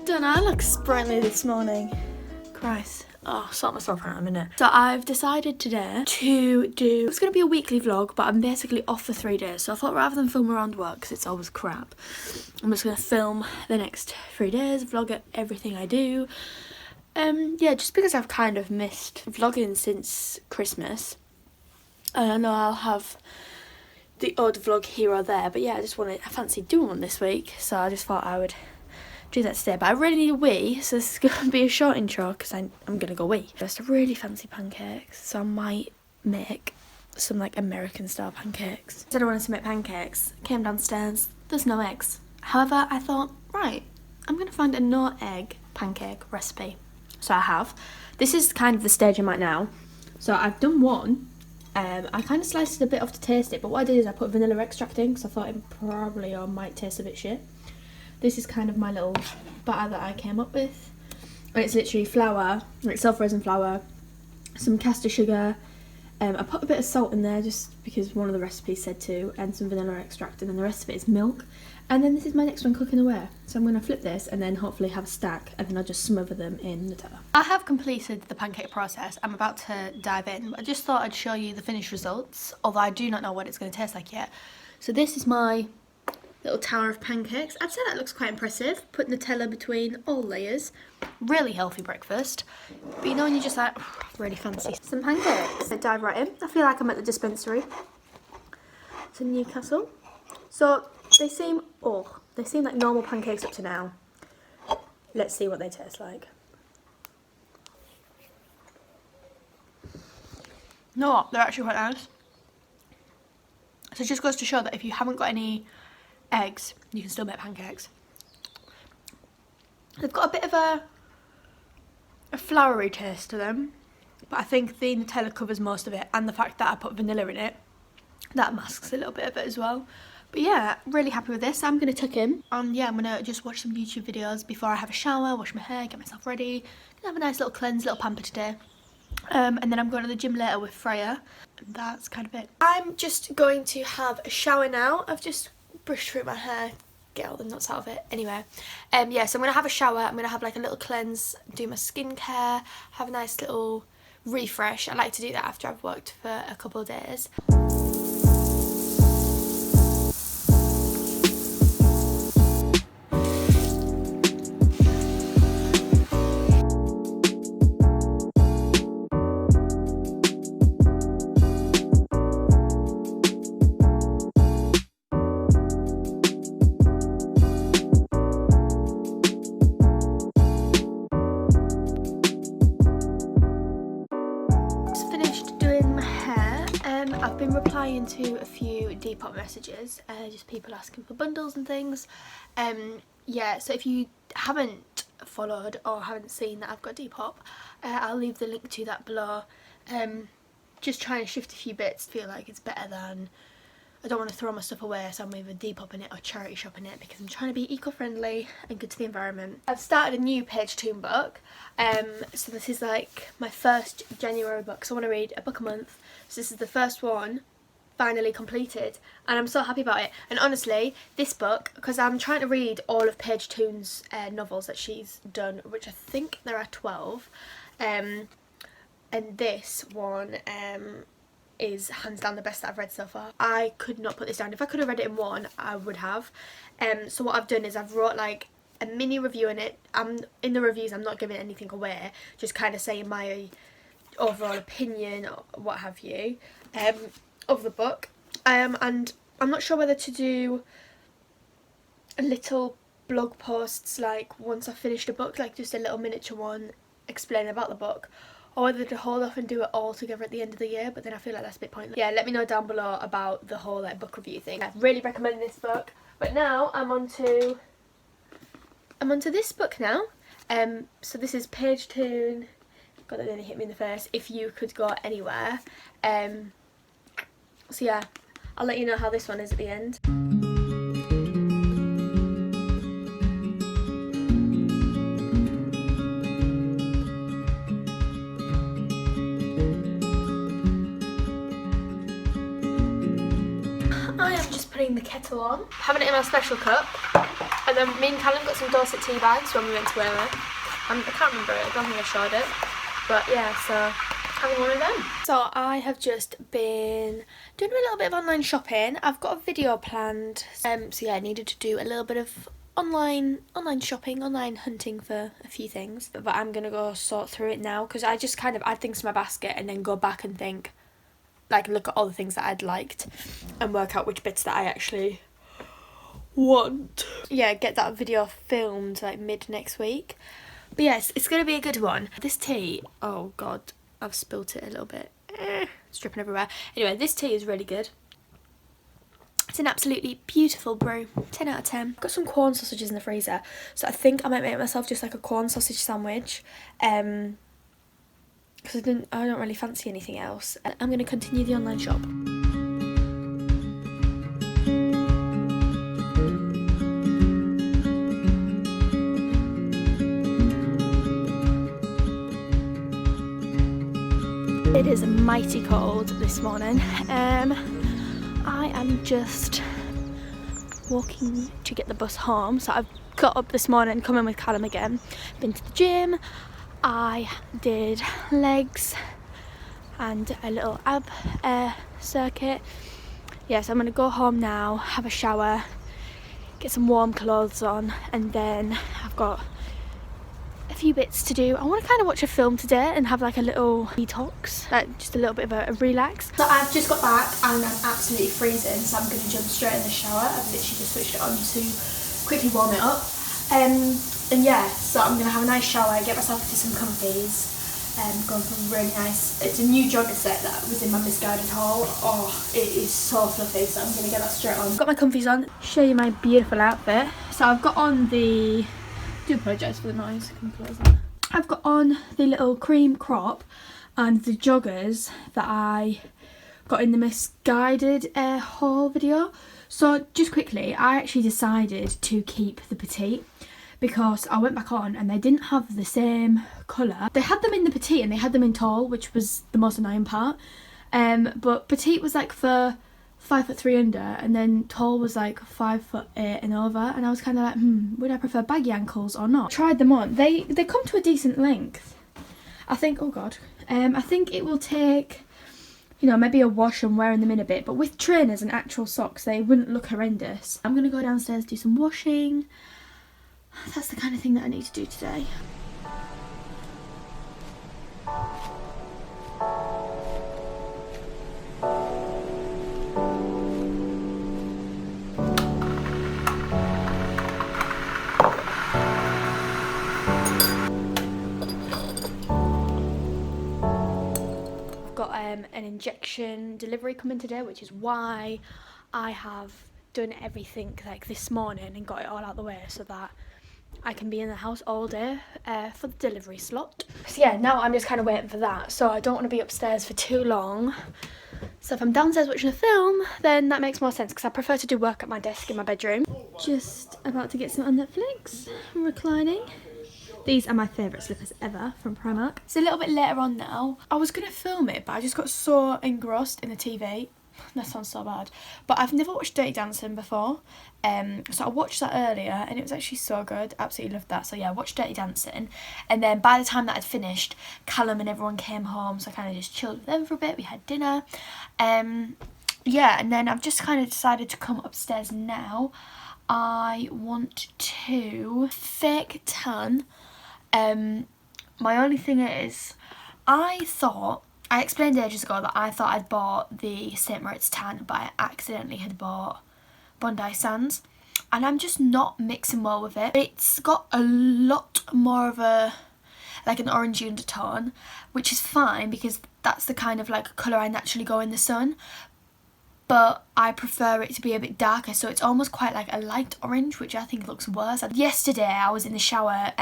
Don't I look sprightly this morning? Christ. Oh, I'll sort myself out in a minute. So I've decided today to do, it's going to be a weekly vlog, but I'm basically off for 3 days. So I thought rather than film around work, because it's always crap, I'm just going to film the next 3 days, vlog everything I do. Yeah, just because I've kind of missed vlogging since Christmas. And I know I'll have the odd vlog here or there, but yeah, I fancied doing one this week, so I just thought I would do that today. But I really need a wee, so this is going to be a short intro because I'm going to go wee. Just really fancy pancakes, so I might make some like American style pancakes. I said I wanted to make pancakes, came downstairs, there's no eggs. However, I thought, right, I'm going to find a no egg pancake recipe. So I have. This is kind of the stage I'm at now. So I've done one. I kind of sliced it a bit off to taste it, but what I did is I put vanilla extract in because I thought it probably or might taste a bit shit. This is kind of my little batter that I came up with. And it's literally flour, like self-raising flour, some caster sugar. I put a bit of salt in there just because one of the recipes said to, and some vanilla extract, and then the rest of it is milk. And then this is my next one cooking away. So I'm going to flip this and then hopefully have a stack, and then I'll just smother them in Nutella. I have completed the pancake process. I'm about to dive in. I just thought I'd show you the finished results, although I do not know what it's going to taste like yet. So this is my little tower of pancakes. I'd say that looks quite impressive. Put Nutella between all layers. Really healthy breakfast. But you know when you just like, really fancy some pancakes. I dive right in. I feel like I'm at the dispensary. It's in Newcastle. So they seem like normal pancakes up to now. Let's see what they taste like. You know what? They're actually quite nice. So it just goes to show that if you haven't got any eggs, you can still make pancakes. They've got a bit of a floury taste to them, but I think the Nutella covers most of it, and the fact that I put vanilla in it, that masks a little bit of it as well. But yeah, really happy with this. I'm going to tuck in, and yeah, I'm going to just watch some YouTube videos before I have a shower, wash my hair, get myself ready, have a nice little cleanse, little pamper today. And then I'm going to the gym later with Freya, and that's kind of it. I'm just going to have a shower now. I've just brushed through my hair, get all the nuts out of it. Anyway, yeah, so I'm going to have a shower. I'm going to have like a little cleanse, do my skincare, have a nice little refresh. I like to do that after I've worked for a couple of days. I've been replying to a few DEPOP messages, just people asking for bundles and things. Yeah, so if you haven't followed or haven't seen that I've got DEPOP, I'll leave the link to that below. Just trying to shift a few bits, feel like it's better than, I don't want to throw my stuff away, so I'm either DEPOPing it or charity shopping it because I'm trying to be eco-friendly and good to the environment. I've started a new page tune book, so this is like my first January book, so I want to read a book a month. So this is the first one, finally completed, and I'm so happy about it. And honestly, this book, because I'm trying to read all of Paige Toon's novels that she's done, which I think there are 12, and this one is hands down the best that I've read so far. I could not put this down. If I could have read it in one, I would have. So what I've done is I've wrote like a mini review in it. In the reviews, I'm not giving anything away, just kind of saying my overall opinion or what have you of the book, and I'm not sure whether to do a little blog posts like once I've finished a book, like just a little miniature one explaining about the book, or whether to hold off and do it all together at the end of the year, but then I feel like that's a bit pointless. Yeah, let me know down below about the whole like book review thing. I really recommend this book. But now I'm onto this book now. So this is Paige Toon. God, that nearly hit me in the face. If You Could Go Anywhere. So yeah, I'll let you know how this one is at the end. putting the kettle on, having it in my special cup, and then me and Callum got some Dorset tea bags when we went to Wales. I can't remember it, I don't think I showed it, but yeah, so having one of them. So I have just been doing a little bit of online shopping. I've got a video planned, so yeah, I needed to do a little bit of online shopping, online hunting for a few things, but I'm gonna go sort through it now because I just kind of add things to my basket and then go back and think, like, look at all the things that I'd liked and work out which bits that I actually want. Yeah, get that video filmed like mid next week. But yes, it's gonna be a good one. This tea, oh god, I've spilt it a little bit. It's dripping everywhere. Anyway, this tea is really good. It's an absolutely beautiful brew. 10 out of 10. I've got some corn sausages in the freezer, so I think I might make myself just like a corn sausage sandwich. Because I don't really fancy anything else. I'm going to continue the online shop. It is mighty cold this morning. I am just walking to get the bus home. So I've got up this morning, come in with Callum again, been to the gym. I did legs and a little ab circuit. Yeah, so I'm gonna go home now, have a shower, get some warm clothes on, and then I've got a few bits to do. I want to kind of watch a film today and have like a little detox, like just a little bit of a relax. So I've just got back and I'm absolutely freezing, so I'm going to jump straight in the shower. I've literally just switched it on to quickly warm it up. And yeah, so I'm going to have a nice shower, get myself into some comfies, going for a really nice, it's a new jogger set that was in my misguided haul. Oh, it is so fluffy, so I'm going to get that straight on. Got my comfies on, show you my beautiful outfit. So I've got on the, I do apologise for the noise, I can close that. I've got on the little cream crop and the joggers that I got in the misguided haul video. So just quickly, I actually decided to keep the petite because I went back on and they didn't have the same colour. They had them in the petite and they had them in tall, which was the most annoying part. But petite was like for 5'3" under, and then tall was like 5'8" and over, and I was kind of like, would I prefer baggy ankles or not? Tried them on. They come to a decent length. I think, oh god, I think it will take, you know, maybe a wash and wearing them in a bit, but with trainers and actual socks they wouldn't look horrendous. I'm gonna go downstairs, do some washing. That's the kind of thing that I need to do today. Got an injection delivery coming today, which is why I have done everything like this morning and got it all out the way so that I can be in the house all day for the delivery slot. So yeah, now I'm just kind of waiting for that, so I don't want to be upstairs for too long. So if I'm downstairs watching a film, then that makes more sense because I prefer to do work at my desk in my bedroom. Just about to get some on Netflix, reclining. These are my favourite slippers ever from Primark. It's a little bit later on now. I was going to film it, but I just got so engrossed in the TV. That sounds so bad. But I've never watched Dirty Dancing before. So I watched that earlier and it was actually so good. Absolutely loved that. So yeah, I watched Dirty Dancing. And then by the time that I'd finished, Callum and everyone came home. So I kind of just chilled with them for a bit. We had dinner. Yeah, and then I've just kind of decided to come upstairs now. I want to fake tan. My only thing is, I explained ages ago that I thought I'd bought the St. Moritz tan, but I accidentally had bought Bondi Sands, and I'm just not mixing well with it. It's got a lot more of a, like an orangey undertone, which is fine because that's the kind of like colour I naturally go in the sun, but I prefer it to be a bit darker, so it's almost quite like a light orange, which I think looks worse. Yesterday I was in the shower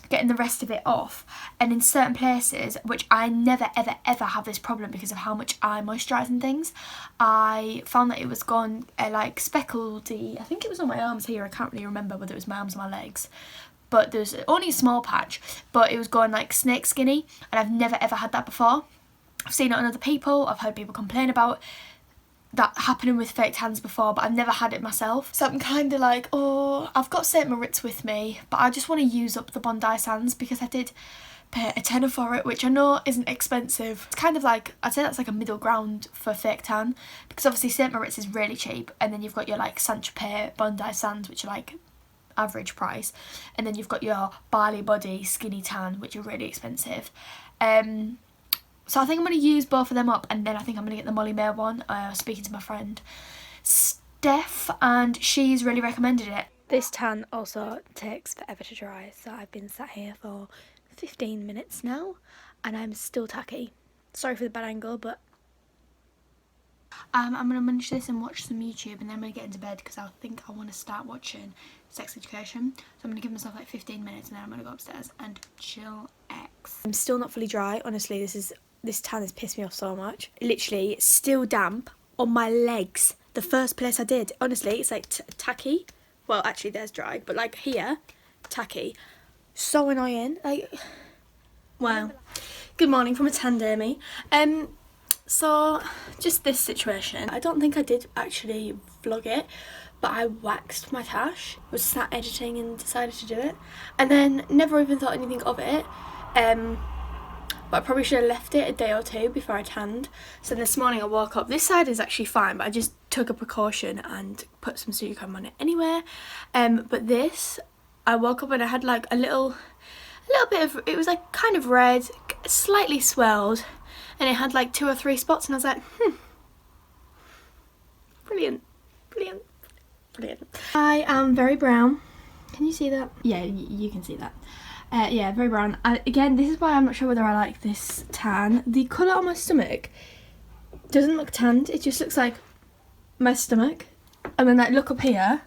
getting the rest of it off, and in certain places, which I never ever have this problem because of how much I moisturise and things, I found that it was gone like speckledy. I think it was on my arms here, I can't really remember whether it was my arms or my legs, but there's only a small patch, but it was going like snake skinny, and I've never ever had that before. I've seen it on other people, I've heard people complain about that happening with fake tans before, but I've never had it myself. So I'm kind of like, oh, I've got St. Moritz with me, but I just want to use up the Bondi Sands because I did pay a tenner for it, which I know isn't expensive. It's kind of like, I'd say that's like a middle ground for fake tan, because obviously St. Moritz is really cheap, and then you've got your like Saint-Tropez Bondi Sands, which are like average price, and then you've got your Barley Body Skinny Tan, which are really expensive. So I think I'm going to use both of them up, and then I think I'm going to get the Molly Mae one. I was speaking to my friend Steph, and she's really recommended it. This tan also takes forever to dry, so I've been sat here for 15 minutes now, and I'm still tacky. Sorry for the bad angle, but I'm going to munch this and watch some YouTube, and then I'm going to get into bed because I think I want to start watching Sex Education. So I'm going to give myself like 15 minutes, and then I'm going to go upstairs and chill X. I'm still not fully dry. Honestly, this tan has pissed me off so much. Literally, it's still damp on my legs. The first place I did. Honestly, it's like tacky. Well, actually, there's dry, but like here, tacky. So annoying. Like, wow. Good morning from a tan day, me. So just this situation. I don't think I did actually vlog it, but I waxed my tash. Was sat editing and decided to do it, and then never even thought anything of it. But I probably should have left it a day or two before I tanned. So this morning I woke up. This side is actually fine, but I just took a precaution and put some Sudocrem on it anyway. But this, I woke up and I had like a little bit of, it was like kind of red, slightly swelled, and it had like 2 or 3 spots, and I was like, brilliant, brilliant, brilliant. I am very brown. Can you see that? Yeah, you can see that. Yeah, very brown. Again, this is why I'm not sure whether I like this tan. The colour on my stomach doesn't look tanned. It just looks like my stomach. And then like look up here.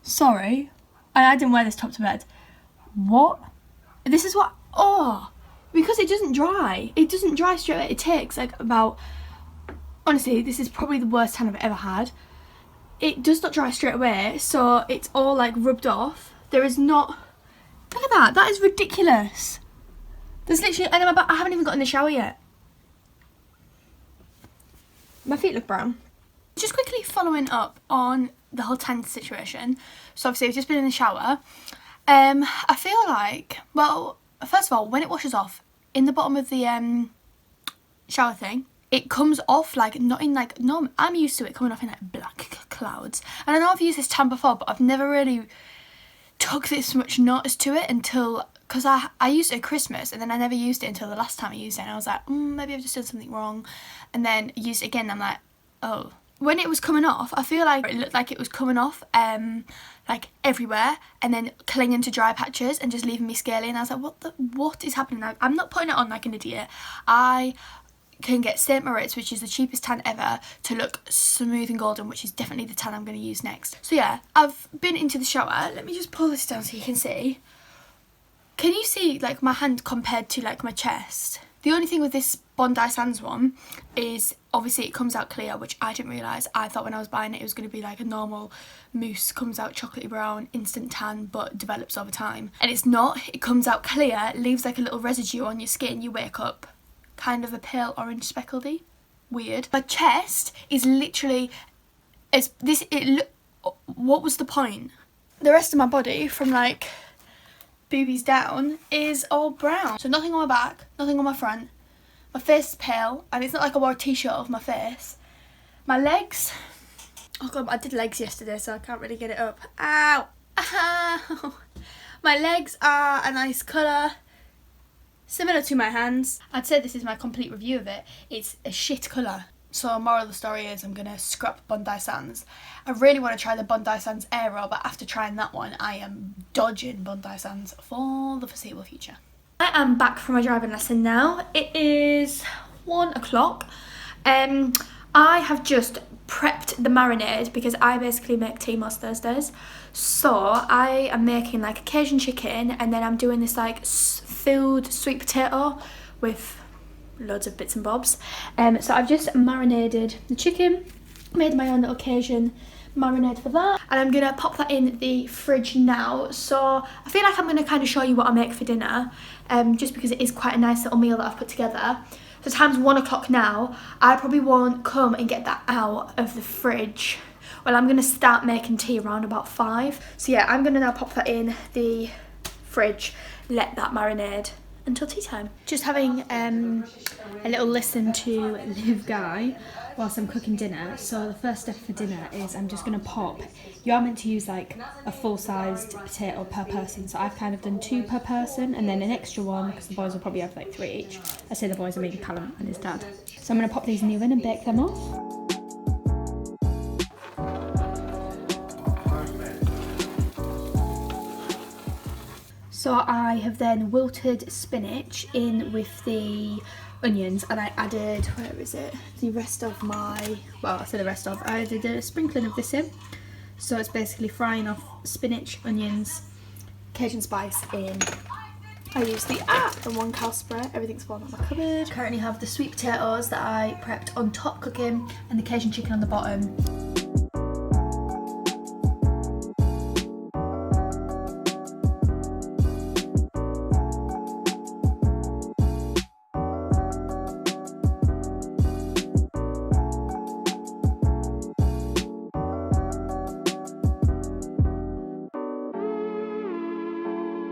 Sorry, I didn't wear this top to bed. What? This is what? Oh, because it doesn't dry. It doesn't dry straight away. It takes like about. Honestly, this is probably the worst tan I've ever had. It does not dry straight away, so it's all like rubbed off. There is not. Look at that. That is ridiculous. There's literally, and I haven't even got in the shower yet. My feet look brown. Just quickly following up on the whole tan situation. So obviously I've just been in the shower. I feel like, well, first of all, when it washes off, in the bottom of the shower thing, it comes off like, not in like, no, I'm used to it coming off in like black clouds. And I know I've used this tan before, but I've never really took this much notice to it until, because I used it at Christmas, and then I never used it until the last time I used it, and I was like, maybe I've just done something wrong, and then I used it again, and I'm like, oh. When it was coming off, I feel like it looked like it was coming off like everywhere, and then clinging to dry patches and just leaving me scaly, and I was like, what is happening? Like, I'm not putting it on like an idiot. I can get St. Moritz, which is the cheapest tan ever, to look smooth and golden, which is definitely the tan I'm going to use next. So yeah, I've been into the shower. Let me just pull this down so you can see. Can you see like my hand compared to like my chest? The only thing with this Bondi Sands one is obviously it comes out clear, which I didn't realise. I thought when I was buying it was going to be like a normal mousse, comes out chocolatey brown, instant tan, but develops over time. And it's not. It comes out clear, leaves like a little residue on your skin. You wake up kind of a pale orange speckledy. Weird. My chest is literally what was the point? The rest of my body from like boobies down is all brown. So nothing on my back, nothing on my front. My face is pale, and it's not like I wore a t-shirt over my face. My legs, oh god, I did legs yesterday, so I can't really get it up. Ow! Ow! My legs are a nice colour, similar to my hands. I'd say this is my complete review of it. It's a shit colour. So moral of the story is I'm going to scrap Bondi Sands. I really want to try the Bondi Sands Aero, but after trying that one, I am dodging Bondi Sands for the foreseeable future. I am back from my driving lesson now. It is 1 o'clock. I have just prepped the marinade because I basically make tea most Thursdays. So I am making like a Cajun chicken, and then I'm doing this like filled sweet potato with loads of bits and bobs. So I've just marinated the chicken, made my own little Cajun marinade for that, and I'm gonna pop that in the fridge now. So I feel like I'm gonna kind of show you what I make for dinner, just because it is quite a nice little meal that I've put together. The time's 1 o'clock now. I probably won't come and get that out of the fridge. Well, I'm going to start making tea around about 5. So yeah, I'm going to now pop that in the fridge, let that marinade until tea time. Just having a little listen to Liv Guy whilst I'm cooking dinner. So the first step for dinner is I'm just going to pop, you are meant to use like a full-sized potato per person, so I've kind of done 2 per person and then an extra one because the boys will probably have like 3 each. I say the boys, I mean Callum and his dad. So I'm going to pop these in the oven and bake them off. So I have then wilted spinach in with the onions, and I added, where is it, the rest of my, well I say the rest of, I added a sprinkling of this in. So it's basically frying off spinach, onions, Cajun spice in. I use the 1 cow spread, everything's fallen out of my cupboard. Currently have the sweet potatoes that I prepped on top cooking and the Cajun chicken on the bottom.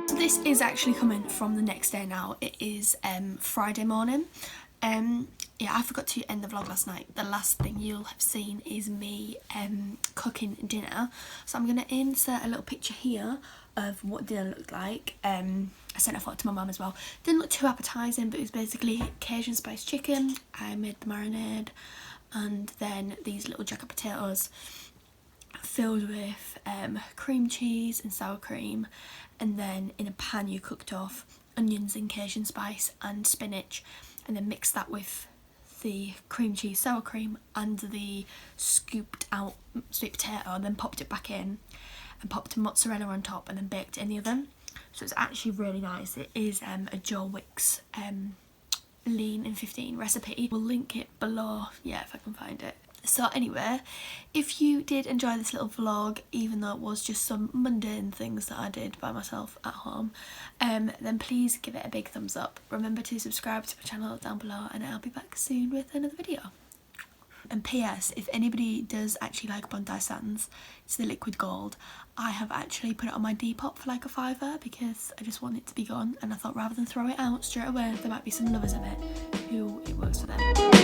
This is actually coming from the next day now. It is Friday morning. Yeah, I forgot to end the vlog last night. The last thing you'll have seen is me cooking dinner. So I'm going to insert a little picture here of what dinner looked like. I sent a photo to my mum as well. Didn't look too appetising, but it was basically Cajun spice chicken. I made the marinade, and then these little jacket potatoes filled with cream cheese and sour cream, and then in a pan you cooked off onions and Cajun spice and spinach, and then mixed that with the cream cheese, sour cream and the scooped out sweet potato, and then popped it back in and popped mozzarella on top and then baked it in the oven. So it's actually really nice. It is a Joe Wicks lean in 15 recipe. We'll link it below, yeah, if I can find it. So anyway, if you did enjoy this little vlog, even though it was just some mundane things that I did by myself at home, then please give it a big thumbs up. Remember to subscribe to my channel down below, and I'll be back soon with another video. And PS, if anybody does actually like Bondi Sands, it's the liquid gold. I have actually put it on my Depop for like a £5 because I just want it to be gone, and I thought rather than throw it out straight away, there might be some lovers of it who it works for them.